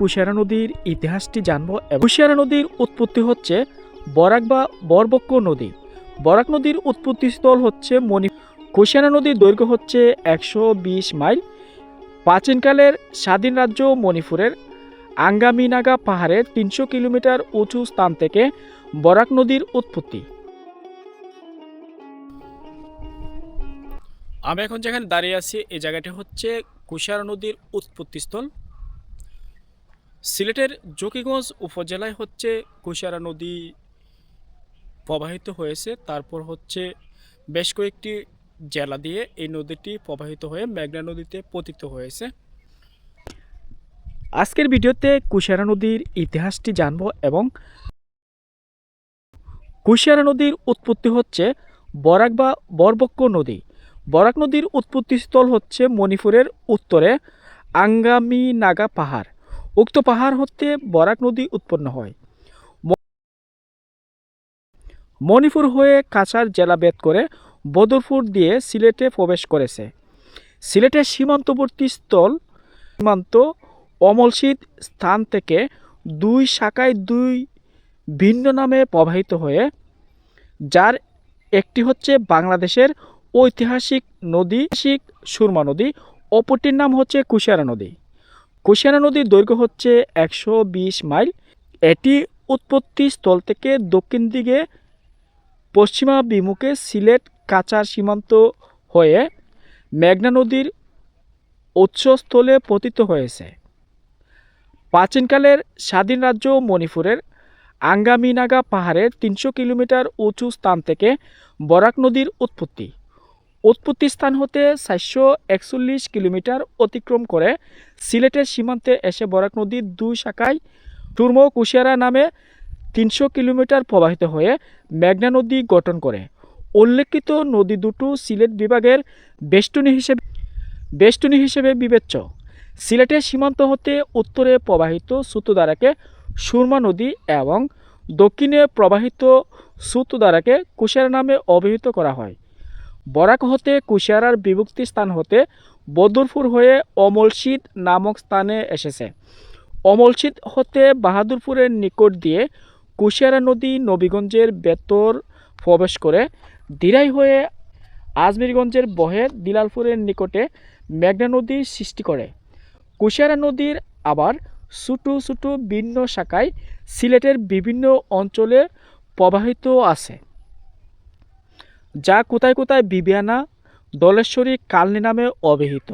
কুশিয়ারা নদীর ইতিহাসটি জানব। কুশিয়ারা নদীর উৎপত্তি হচ্ছে বরাক বা বরবক্ষ নদী। বরাক নদীর উৎপত্তিস্থল হচ্ছে কুশিয়ারা নদীর দৈর্ঘ্য হচ্ছে 120 মাইল। প্রাচীনকালের স্বাধীন রাজ্য মণিপুরের আঙ্গামিনাগা পাহাড়ের 300 কিলোমিটার উঁচু স্থান থেকে বরাক নদীর উৎপত্তি। আমি এখন যেখানে দাঁড়িয়ে আছি এই জায়গাটি হচ্ছে কুশিয়ারা নদীর উৎপত্তিস্থল। সিলেটের জকিগঞ্জ উপজেলায় হচ্ছে কুশিয়ারা নদী প্রবাহিত হয়েছে। তারপর হচ্ছে বেশ কয়েকটি জেলা দিয়ে এই নদীটি প্রবাহিত হয়ে মেঘনা নদীতে পতিত হয়েছে। আজকের ভিডিওতে কুশিয়ারা নদীর ইতিহাসটি জানব এবং কুশিয়ারা নদীর উৎপত্তি হচ্ছে বরাক বা বরবক্ষ নদী। বরাক নদীর উৎপত্তিস্থল হচ্ছে মণিপুরের উত্তরে আঙ্গামিনাগা পাহাড়। উক্ত পাহাড় হতে বরাক নদী উৎপন্ন হয়। মণিপুর হয়ে কাছাড় জেলা ভেদ করে বদরপুর দিয়ে সিলেটে প্রবেশ করেছে। সিলেটের সীমান্তবর্তী স্থল সীমান্ত অমলশীত স্থান থেকে দুই শাখায় দুই ভিন্ন নামে প্রবাহিত হয়ে, যার একটি হচ্ছে বাংলাদেশের ঐতিহাসিক নদী সুরমা নদী, অপরটির নাম হচ্ছে কুশিয়ারা নদী। কুশিয়ারা নদীর দৈর্ঘ্য হচ্ছে 120 মাইল। এটি উৎপত্তি স্থল থেকে দক্ষিণ দিকে পশ্চিমাভিমুখে সিলেট কাছাড় সীমান্ত হয়ে মেঘনা নদীর উৎসস্থলে পতিত হয়েছে। প্রাচীনকালের স্বাধীন রাজ্য মণিপুরের আঙ্গামিনাগা পাহাড়ের 300 কিলোমিটার উঁচু স্থান থেকে বরাক নদীর উৎপত্তি। উৎপত্তি স্থান হতে 441 কিলোমিটার অতিক্রম করে সিলেটের সীমান্তে এসে বরাক নদীর দুই শাখায় সুরমা ও কুশিয়ারা নামে 300 কিলোমিটার প্রবাহিত হয়ে মেঘনা নদী গঠন করে। উল্লেখিত নদী দুটো সিলেট বিভাগের বেষ্টনী হিসেবে বিবেচ্য। সিলেটের সীমান্ত হতে উত্তরে প্রবাহিত সুতোধারাকে সুরমা নদী এবং দক্ষিণে প্রবাহিত সুতোধারাকে কুশিয়ারা নামে অভিহিত করা হয়। বরাক হতে কুশিয়ারার বিভক্তি স্থান হতে বদরপুর হয়ে অমলশীত নামক স্থানে এসেছে। অমলশীত হতে বাহাদুরপুরের নিকট দিয়ে কুশিয়ারা নদী নবীগঞ্জের ভেতর প্রবেশ করে দিরাই হয়ে আজমিরগঞ্জের বহে দিলালপুরের নিকটে মেঘনা নদীর সৃষ্টি করে। কুশিয়ারা নদীর আবার ছোট ছোট ভিন্ন শাখায় সিলেটের বিভিন্ন অঞ্চলে প্রবাহিত আছে, যা কোথায় কোথায় বিবিয়ানা, দলেশ্বরী, কালনী নামে অভিহিত।